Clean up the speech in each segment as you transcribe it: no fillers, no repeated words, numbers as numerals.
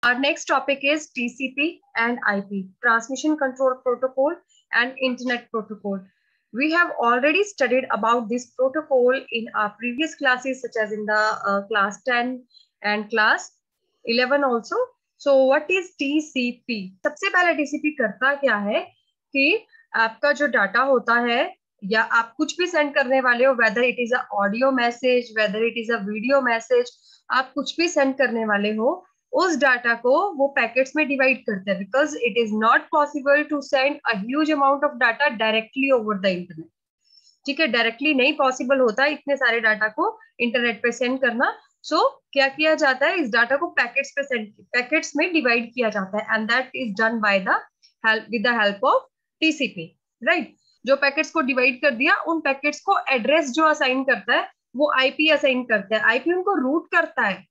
Our next topic is TCP and IP, Transmission Control Protocol and Internet Protocol. We have already studied about this protocol in our previous classes, such as in the class 10 and class 11 also. So what is TCP? सबसे पहले TCP करता क्या है कि आपका जो data होता है या आप कुछ भी सेंड करने वाले हो, whether it is a audio message, whether it is a video message, आप कुछ भी सेंड करने वाले हो, उस डाटा को वो पैकेट्स में डिवाइड करते हैं, because it is not possible to send a huge amount of data directly over the internet. ठीक है, डायरेक्टली नहीं पॉसिबल होता इतने सारे डाटा को इंटरनेट पे सेंड करना. सो क्या किया जाता है, इस डाटा को पैकेट्स में डिवाइड किया जाता है, and that is done by the help with the help of TCP. Right, जो पैकेट्स को डिवाइड कर दिया, उन पैकेट्स को एड्रेस जो असाइन करता है वो आईपी असाइन करता है. आईपी उनको रूट करता है.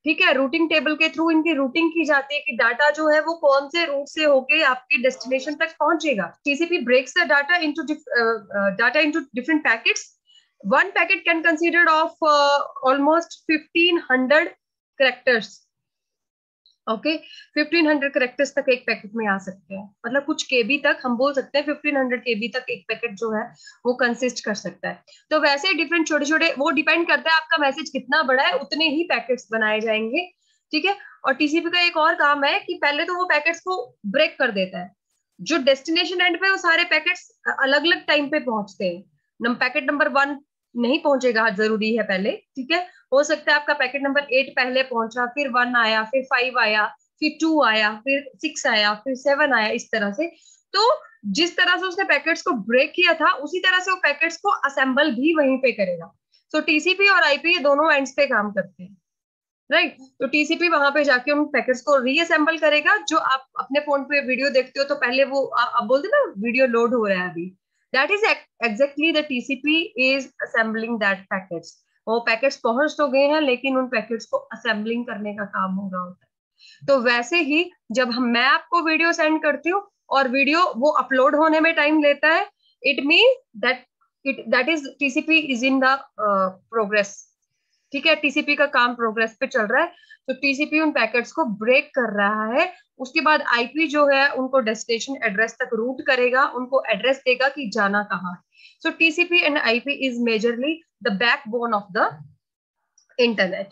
ठीक है, रूटिंग टेबल के थ्रू इनकी रूटिंग की जाती है कि डाटा जो है वो कौन से रूट से होके आपके डेस्टिनेशन तक पहुंचेगा. TCP breaks the data into different packets. One packet can consider of almost 1500 characters. Okay, 1500 characters तक एक पैकेट में आ सकते हैं, मतलब कुछ केबी तक हम बोल सकते हैं 1500 केबी तक एक पैकेट जो है वो कंसिस्ट कर सकता है. तो वैसे डिफरेंट छोटे छोटे, वो डिपेंड करता है आपका मैसेज कितना बड़ा है, उतने ही पैकेट्स बनाए जाएंगे. ठीक है, और टीसीपी का एक और काम है कि पहले तो वो पैकेट्स को ब्रेक कर देता है. जो डेस्टिनेशन एंड पे वो सारे पैकेट्स अलग अलग टाइम पे पहुंचते हैं. पैकेट नंबर 1 नहीं पहुंचेगा, जरूरी है पहले. ठीक है, हो सकता है आपका पैकेट नंबर 8 पहले पहुंचा, फिर 1 आया, फिर 5 आया, फिर 2 आया, फिर 6 आया, फिर 7 आया, इस तरह से. तो जिस तरह से उसने पैकेट्स को ब्रेक किया था, उसी तरह से वो पैकेट्स को असेंबल भी वहीं पे करेगा. सो टीसीपी और आईपी ये दोनों एंड्स पे काम करते हैं. राइट, तो टीसीपी वहां पे जाके उन पैकेट्स को रीअसेंबल करेगा. जो आप अपने फोन पे वीडियो देखते हो तो पहले वो आप बोलते ना वीडियो लोड हो रहा है अभी, that is exactly the TCP is assembling that packets. वो पैकेट्स पहुंच तो गए हैं, लेकिन उन पैकेट्स को असेंबलिंग करने का काम हो रहा होता है. तो वैसे ही जब मैं आपको वीडियो सेंड करती हूँ और वीडियो वो अपलोड होने में टाइम लेता है, it mean that is TCP is in the progress. ठीक है, टीसीपी का काम प्रोग्रेस पे चल रहा है. तो टीसीपी उन पैकेट्स को ब्रेक कर रहा है. उसके बाद आईपी जो है उनको डेस्टिनेशन एड्रेस तक रूट करेगा, उनको एड्रेस देगा कि जाना कहाँ है. So TCP and IP is majorly the backbone of the internet.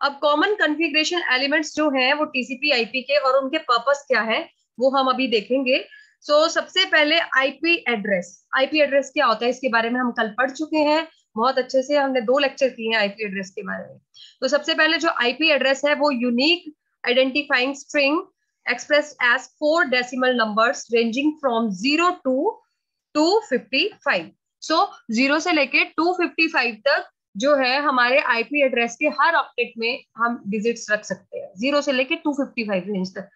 अब कॉमन कॉन्फ़िगरेशन एलिमेंट्स जो हैं वो टीसीपी आईपी के, और उनके पर्पस क्या है वो हम अभी देखेंगे. सो सबसे पहले आईपी एड्रेस. आईपी एड्रेस क्या होता है इसके बारे में हम कल पढ़ चुके हैं बहुत अच्छे से, हमने 2 लेक्चर किए हैं आईपी एड्रेस के बारे में. तो सबसे पहले जो आईपी एड्रेस है वो unique identifying string expressed as 4 decimal numbers ranging from 0 to 255. So 0 से लेके 255 तक जो है हमारे आईपी एड्रेस के हर ऑक्टेट में हम डिजिट्स रख सकते हैं, 0 से लेके 255 रेंज तक.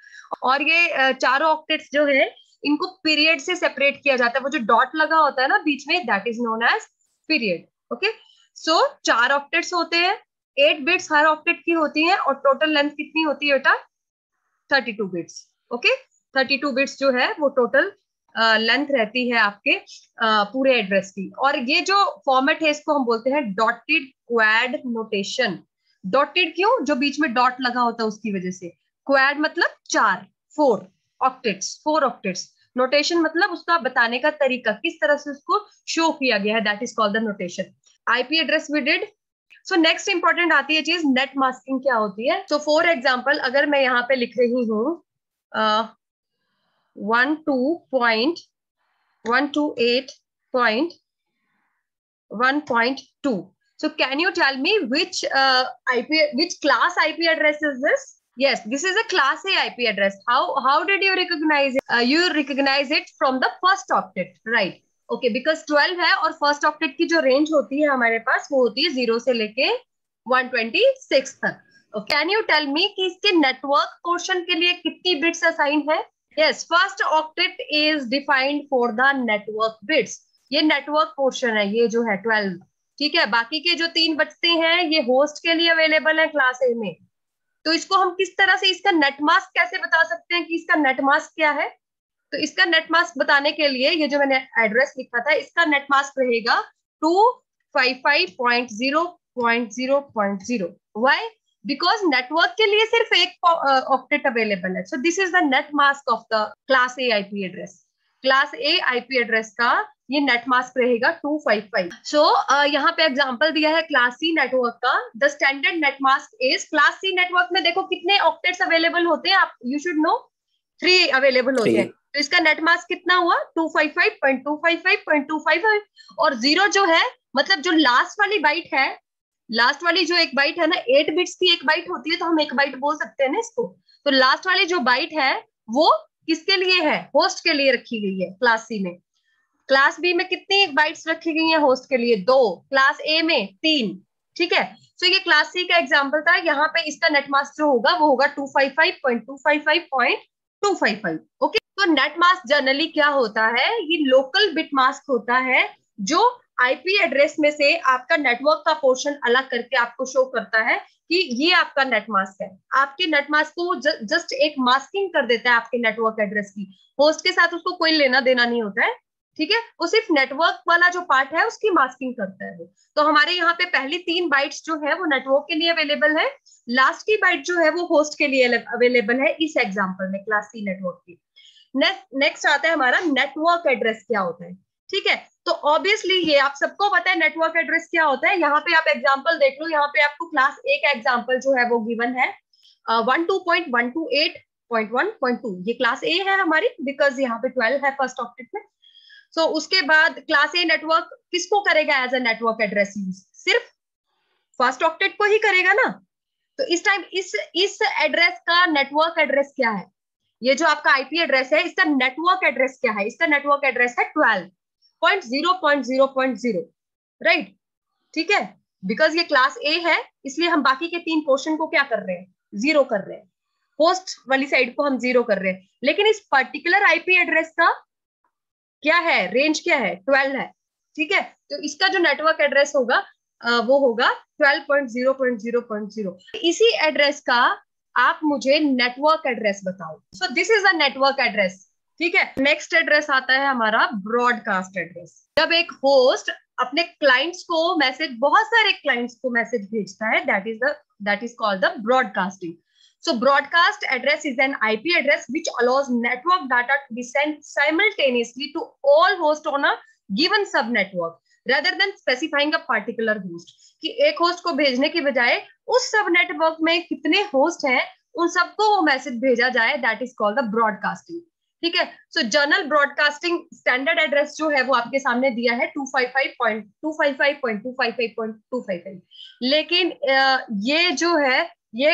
और ये चारों ऑक्टेट्स जो है इनको पीरियड से सेपरेट किया जाता है. वो जो डॉट लगा होता है ना बीच में, that is known as period. Okay, so 4 octets होते हैं, 8 बिट्स हर ऑक्टेट की होती है, और टोटल लेंथ कितनी होती है बेटा? 32 बिट्स. ओके, 32 बिट्स जो है वो टोटल लेंथ रहती है आपके पूरे एड्रेस की. और ये जो फॉर्मेट है इसको हम बोलते हैं डॉटेड क्वाड नोटेशन. डॉटेड क्यों? जो बीच में डॉट लगा होता है उसकी वजह से. क्वाड मतलब 4 ऑक्टेट्स. नोटेशन मतलब उसका बताने का तरीका, किस तरह से उसको शो किया गया है, that is called the notation. IP address we did. So next important आती है चीज नेट मास्किंग क्या होती है. सो फॉर एग्जाम्पल अगर मैं यहाँ पे लिख रही हूँ 128.1.2. So can you tell me which class IP address is this? Yes, this is a class A IP address. How did you recognize it? You recognize it from the first octet, right? Okay, because 12 है और first octet की जो range होती है हमारे पास वो होती है 0 से लेके 126 तक. कैन यू टेल मी कि इसके नेटवर्क पोर्शन के लिए कितनी बिट्स असाइन है? Yes, first octet is defined for the network bits. ये नेटवर्क पोर्शन है, ये जो है 12. ठीक है, बाकी के जो 3 बचते हैं ये होस्ट के लिए अवेलेबल है क्लास ए में. तो इसको हम किस तरह से, इसका नेट मास्क कैसे बता सकते हैं कि इसका नेट मास्क क्या है? तो इसका नेट मास्क बताने के लिए ये जो मैंने एड्रेस लिखा था, इसका नेट मास्क रहेगा 255.0.0.0. व्हाई? बिकॉज नेटवर्क के लिए सिर्फ एक ऑक्टेट अवेलेबल है. So this is the net mask of the class A IP address. Class A IP address का ये नेट मास्क रहेगा 255. सो यहाँ पे एग्जांपल दिया है क्लास सी नेटवर्क का. The standard net mask is, class C network में देखो कितने ऑक्टेट्स अवेलेबल होते हैं, आप यू शुड नो 3 अवेलेबल होते हैं. तो इसका नेट मास्क कितना हुआ 255.255.255. और 0 जो है मतलब जो लास्ट वाली बाइट है, लास्ट वाली जो एक बाइट है ना, 8 बिट्स की एक बाइट होती है तो हम एक बाइट बोल सकते हैं ना इसको. तो लास्ट वाली जो बाइट है वो किसके लिए है, होस्ट के लिए रखी गई है क्लास सी में. क्लास बी में कितनी बाइट्स रखी गई है होस्ट के लिए, 2. क्लास ए में 3. ठीक है. तो ये क्लास सी का एग्जांपल था. यहाँ पे इसका नेट मास्क जो होगा वो होगा 255.255.255. ओके. तो नेट मास्क जनरली क्या होता है, ये लोकल बिट मास्क होता है जो आईपी एड्रेस में से आपका नेटवर्क का पोर्शन अलग करके आपको शो करता है कि ये आपका नेट मास्क है. आपके नेट मास्क को जस्ट एक मास्किंग कर देता है आपके नेटवर्क एड्रेस की. होस्ट के साथ उसको कोई लेना देना नहीं होता है. ठीक है. वो सिर्फ नेटवर्क वाला जो पार्ट है उसकी मास्किंग करता है वो. तो हमारे यहाँ पे पहली 3 बाइट्स जो है वो नेटवर्क के लिए अवेलेबल है. लास्ट की बाइट जो है वो होस्ट के लिए अवेलेबल है इस एग्जांपल में क्लास सी नेटवर्क की. नेक्स्ट आता है हमारा नेटवर्क एड्रेस क्या होता है. ठीक है. तो ऑब्वियसली ये आप सबको पता है नेटवर्क एड्रेस क्या होता है. यहाँ पे आप एग्जांपल देख लो. यहाँ पे आपको क्लास ए का एग्जांपल जो है वो गिवन है 12.128.1.2. ये क्लास ए है हमारी बिकॉज यहाँ पे 12 है फर्स्ट ऑक्टेट में. सो उसके बाद क्लास ए नेटवर्क किसको करेगा as a network address use, सिर्फ फर्स्ट ऑक्टेट को ही करेगा ना. तो इस टाइम इस एड्रेस का नेटवर्क एड्रेस क्या है, ये जो आपका आईपी एड्रेस है इसका नेटवर्क एड्रेस क्या है, इसका नेटवर्क एड्रेस है 12.0.0.0. राइट. ठीक है. बिकॉज ये क्लास ए है इसलिए हम बाकी के 3 पोर्शन को क्या कर रहे हैं, 0 कर रहे हैं. होस्ट वाली साइड को हम 0 कर रहे हैं. लेकिन इस पर्टिकुलर आईपी एड्रेस का क्या है, रेंज क्या है, 12 है. ठीक है. तो इसका जो नेटवर्क एड्रेस होगा वो होगा 12.0.0.0. इसी एड्रेस का आप मुझे नेटवर्क एड्रेस बताओ. So this is a network address. ठीक है. नेक्स्ट एड्रेस आता है हमारा ब्रॉडकास्ट एड्रेस. जब एक होस्ट अपने क्लाइंट्स को मैसेज, बहुत सारे क्लाइंट्स को मैसेज भेजता है, that is called the broadcasting. So broadcast address is an IP address which allows network data to be sent simultaneously to all hosts on a given subnetwork rather than specifying a particular host. कि एक host को भेजने की बजाय उस सब network में कितने होस्ट हैं उन सबको वो मैसेज भेजा जाए, that is called the broadcasting. ठीक है. सो जनरल ब्रॉडकास्टिंग स्टैंडर्ड एड्रेस जो है वो आपके सामने दिया है 255.255.255.255. लेकिन ये जो है ये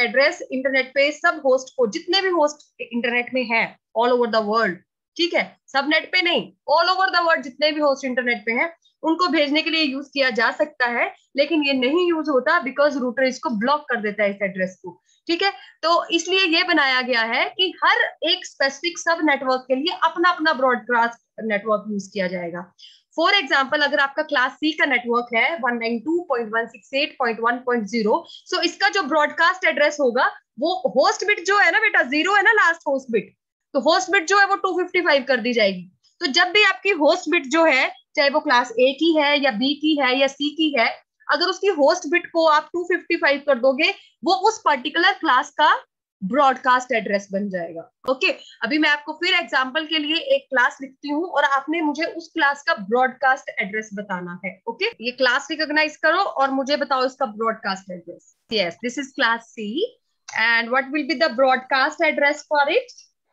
एड्रेस इंटरनेट पे सब होस्ट को, जितने भी होस्ट इंटरनेट में है ऑल ओवर द वर्ल्ड, ठीक है, सब नेट पे नहीं, ऑल ओवर द वर्ल्ड जितने भी होस्ट इंटरनेट पे हैं उनको भेजने के लिए यूज किया जा सकता है. लेकिन ये नहीं यूज होता बिकॉज रूटर इसको ब्लॉक कर देता है इस एड्रेस को. ठीक है. तो इसलिए ये बनाया गया है कि हर एक स्पेसिफिक सब नेटवर्क के लिए अपना अपना ब्रॉडकास्ट नेटवर्क यूज किया जाएगा. फॉर एग्जाम्पल अगर आपका क्लास सी का नेटवर्क है 192.168.1.0, सो इसका जो ब्रॉडकास्ट एड्रेस होगा वो होस्ट बिट जो है ना बेटा 0 है ना लास्ट होस्ट बिट, तो होस्ट बिट जो है वो 255 कर दी जाएगी. तो जब भी आपकी होस्ट बिट जो है चाहे वो क्लास ए की है या बी की है या सी की है, अगर उसकी होस्ट बिट को आप 255 कर दोगे वो उस पर्टिकुलर क्लास का ब्रॉडकास्ट एड्रेस बन जाएगा. ओके. अभी मैं आपको फिर एग्जांपल के लिए एक क्लास लिखती हूँ और आपने मुझे उस क्लास का ब्रॉडकास्ट एड्रेस बताना है. ओके. ये क्लास रिकॉग्नाइज करो और मुझे बताओ इसका broadcast address. Yes, this is class C and what will be the broadcast address for it.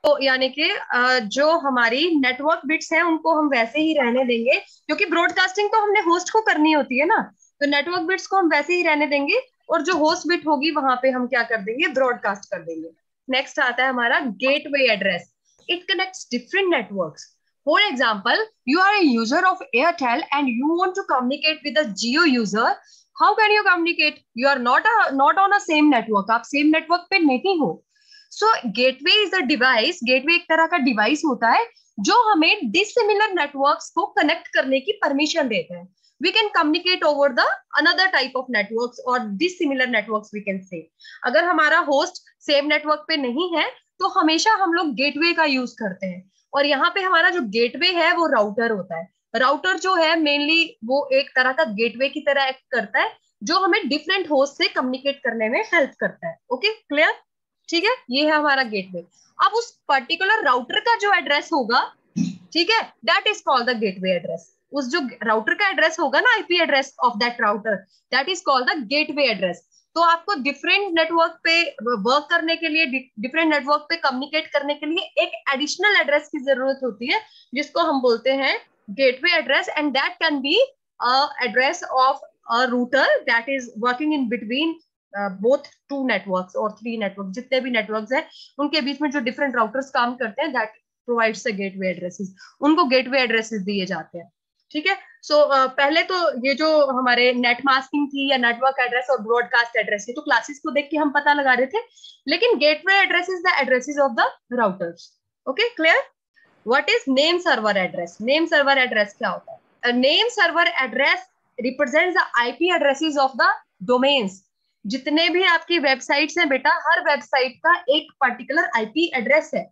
तो यानी कि जो हमारी नेटवर्क बिट्स हैं उनको हम वैसे ही रहने देंगे क्योंकि ब्रॉडकास्टिंग तो हमने होस्ट को करनी होती है ना, तो नेटवर्क बिट्स को हम वैसे ही रहने देंगे और जो होस्ट बिट होगी वहां पे हम क्या कर देंगे, ब्रॉडकास्ट कर देंगे. नेक्स्ट आता है हमारा gateway address. It connects different networks. For example you are a user of Airtel and you want to communicate with a Jio user. How can you communicate, you are not on a same network, आप same network पे नहीं हो. So gateway is a device, gateway एक तरह का device होता है जो हमें डिसिमिलर नेटवर्क्स को कनेक्ट करने की परमिशन देता है. We can communicate over the another type of networks or dissimilar networks we can say. अगर हमारा होस्ट सेम नेटवर्क पे नहीं है तो हमेशा हम लोग गेटवे का यूज करते हैं. और यहाँ पे हमारा जो गेटवे है वो राउटर होता है. राउटर जो है मेनली वो एक तरह का गेटवे की तरह एक्ट करता है जो हमें डिफरेंट होस्ट से कम्युनिकेट करने में हेल्प करता है। ओके क्लियर, ठीक है, ये है हमारा गेटवे। अब उस पर्टिकुलर राउटर का जो एड्रेस होगा, ठीक है, that is called the gateway address. उस जो राउटर का एड्रेस होगा ना, IP address of that router, that is called the gateway address. तो आपको डिफरेंट नेटवर्क पे वर्क करने के लिए, डिफरेंट नेटवर्क पे कम्युनिकेट करने के लिए एक एडिशनल एड्रेस की जरूरत होती है, जिसको हम बोलते हैं gateway address. And that can be address of a router that is working in between both two networks और थ्री नेटवर्क, जितने भी नेटवर्क्स हैं उनके बीच में जो डिफरेंट राउटर्स काम करते हैं, that provides the gateway addresses, उनको गेटवे एड्रेसेस दिए जाते हैं। ठीक है, सो पहले तो ये जो हमारे नेट मास्किंग थी या नेटवर्क एड्रेस और ब्रॉडकास्ट एड्रेस थी, तो क्लासेस को देख के हम पता लगा रहे थे, लेकिन gateway address is the addresses of the routers. Okay clear. What is name server address? Name server address क्या होता है? Name server address represents the IP addresses of the domains. जितने भी आपकी वेबसाइट्स हैं बेटा, हर वेबसाइट का एक पर्टिकुलर आईपी एड्रेस है।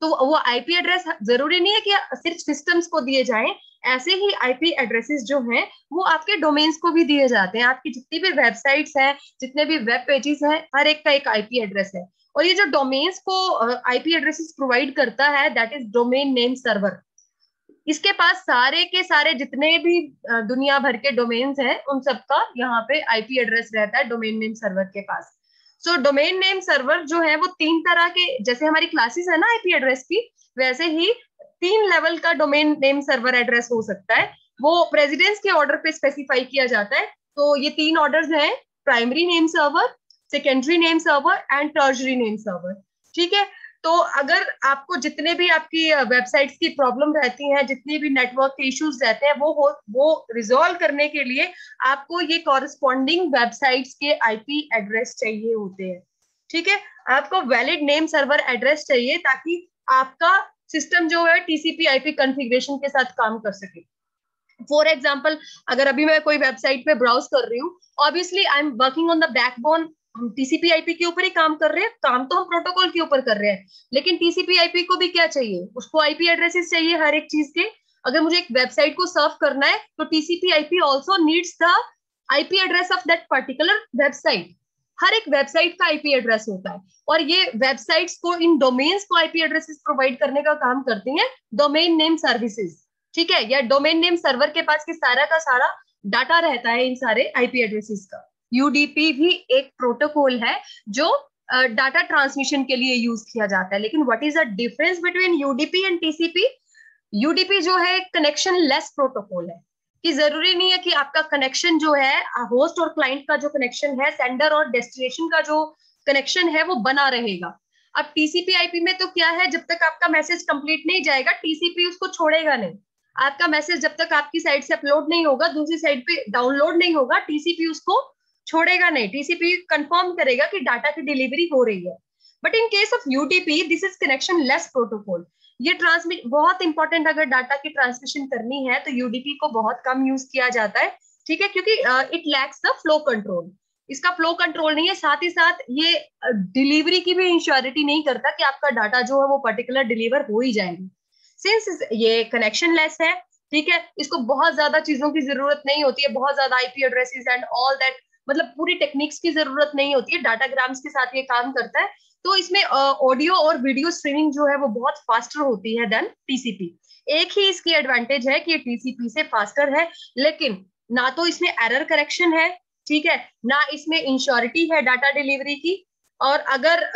तो वो आईपी एड्रेस जरूरी नहीं है कि सिर्फ सिस्टम्स को दिए जाएं, ऐसे ही आईपी एड्रेसेस जो हैं वो आपके डोमेन्स को भी दिए जाते हैं। आपकी जितनी भी वेबसाइट्स हैं, जितने भी वेब पेजेस हैं, हर एक का एक आईपी एड्रेस है। और ये जो डोमेन्स को आईपी एड्रेसेस प्रोवाइड करता है, that is domain name server. इसके पास सारे के सारे जितने भी दुनिया भर के डोमेन्स हैं, उन सबका यहाँ पे आईपी एड्रेस रहता है डोमेन नेम सर्वर के पास। सो डोमेन नेम सर्वर जो है वो तीन तरह के, जैसे हमारी क्लासेस है ना आईपी एड्रेस की, वैसे ही 3 लेवल का डोमेन नेम सर्वर एड्रेस हो सकता है। वो प्रेसिडेंस के ऑर्डर पे स्पेसिफाई किया जाता है। तो ये 3 ऑर्डर्स हैं, primary name server, secondary name server and tertiary name server. ठीक है, तो अगर आपको जितने भी आपकी वेबसाइट्स की प्रॉब्लम रहती हैं, जितनी भी नेटवर्क के इश्यूज रहते हैं, वो रिजॉल्व करने के लिए आपको ये कॉरेस्पॉन्डिंग वेबसाइट्स के आईपी एड्रेस चाहिए होते हैं। ठीक है, आपको वैलिड नेम सर्वर एड्रेस चाहिए ताकि आपका सिस्टम जो है टीसीपी आईपी कॉन्फ़िगरेशन के साथ काम कर सके। फॉर एग्जाम्पल, अगर अभी मैं कोई वेबसाइट पे ब्राउज कर रही हूँ, obviously I am working on the backbone, हम टीसीपी आईपी के ऊपर ही काम कर रहे हैं, काम तो हम प्रोटोकॉल के ऊपर कर रहे हैं, लेकिन टीसीपी आईपी को भी क्या चाहिए? उसको आईपी एड्रेसेस चाहिए हर एक चीज के। अगर मुझे एक वेबसाइट को सर्व करना है तो TCP IP also needs the IP address of that particular website. हर एक वेबसाइट का आईपी एड्रेस होता है, और ये वेबसाइट्स को, इन डोमेन्स को आईपी एड्रेसेस प्रोवाइड करने का काम करती हैं डोमेन नेम सर्विसेज। ठीक है, या डोमेन नेम सर्वर के पास की सारा का सारा डाटा रहता है इन सारे आईपी एड्रेसेस का। यूडीपी भी एक प्रोटोकॉल है जो डाटा ट्रांसमिशन के लिए यूज किया जाता है। लेकिन what is the difference between UDP and TCP? UDP जो है कनेक्शन लेस प्रोटोकॉल है, कि जरूरी नहीं है कि आपका कनेक्शन जो है होस्ट और क्लाइंट का जो कनेक्शन है, सेंडर और डेस्टिनेशन का जो कनेक्शन है, वो बना रहेगा। अब टीसीपी आईपी में तो क्या है, जब तक आपका मैसेज कंप्लीट नहीं जाएगा टीसीपी उसको छोड़ेगा नहीं। आपका मैसेज जब तक आपकी साइड से अपलोड नहीं होगा, दूसरी साइड पे डाउनलोड नहीं होगा, टीसीपी उसको छोड़ेगा नहीं। टीसीपी कंफर्म करेगा कि डाटा की डिलीवरी हो रही है। But in case of UDP this is connection less protocol. ये ट्रांसमिट बहुत इंपॉर्टेंट, अगर डाटा की ट्रांसमिशन करनी है तो यूडीपी को बहुत कम यूज किया जाता है। ठीक है, क्योंकि it lacks the flow control. इसका फ्लो कंट्रोल नहीं है, साथ ही साथ ये डिलीवरी की भी इंश्योरिटी नहीं करता कि आपका डाटा जो है वो पर्टिकुलर डिलीवर हो ही जाएगी। सिंस ये कनेक्शन लेस है, ठीक है, इसको बहुत ज्यादा चीजों की जरूरत नहीं होती है, बहुत ज्यादा IP addresses and all that, मतलब पूरी टेक्निक्स की जरूरत नहीं होती है, डाटाग्राम्स के साथ ये काम करता है। तो इसमें ऑडियो और वीडियो स्ट्रीमिंग जो है वो बहुत फास्टर होती है देन टीसीपी। एक ही इसकी एडवांटेज है कि टीसीपी से फास्टर है, लेकिन ना तो इसमें एरर करेक्शन है, ठीक है, ना इसमें इंश्योरिटी है डाटा डिलीवरी की। और अगर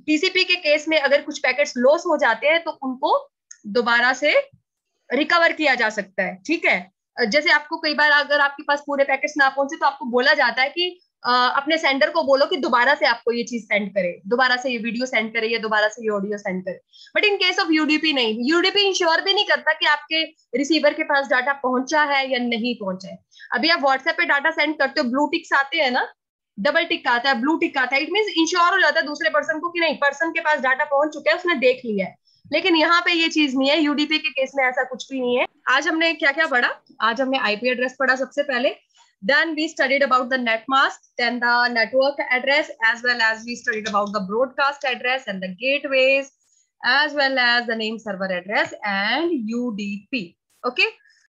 टीसीपी के केस में अगर कुछ पैकेट्स लॉस हो जाते हैं तो उनको दोबारा से रिकवर किया जा सकता है। ठीक है, जैसे आपको कई बार अगर आपके पास पूरे पैकेट्स ना पहुंचे तो आपको बोला जाता है कि अपने सेंडर को बोलो कि दोबारा से आपको ये चीज सेंड करे, दोबारा से ये वीडियो सेंड करे या दोबारा से ये ऑडियो सेंड करे। But in case of UDP नहीं, यूडीपी इंश्योर भी नहीं करता कि आपके रिसीवर के पास डाटा पहुंचा है या नहीं पहुंचा है। अभी आप व्हाट्सएप पे डाटा सेंड करते हो, ब्लू टिक्स आते हैं ना, डबल टिक आता है, ब्लू टिक आता है, इट मीन इंश्योर हो जाता है दूसरे पर्सन को कि नहीं, पर्सन के पास डाटा पहुंच चुका है, उसने देख लिया है। लेकिन यहाँ पे ये चीज नहीं है, यूडीपी के केस में ऐसा कुछ भी नहीं है। आज हमने क्या क्या पढ़ा? आज हमने आईपी एड्रेस पढ़ा सबसे पहले, then we studied about the net mask, then the network address, as well as we studied about the broadcast address and the gateways, as well as the name server address and UDP. Okay,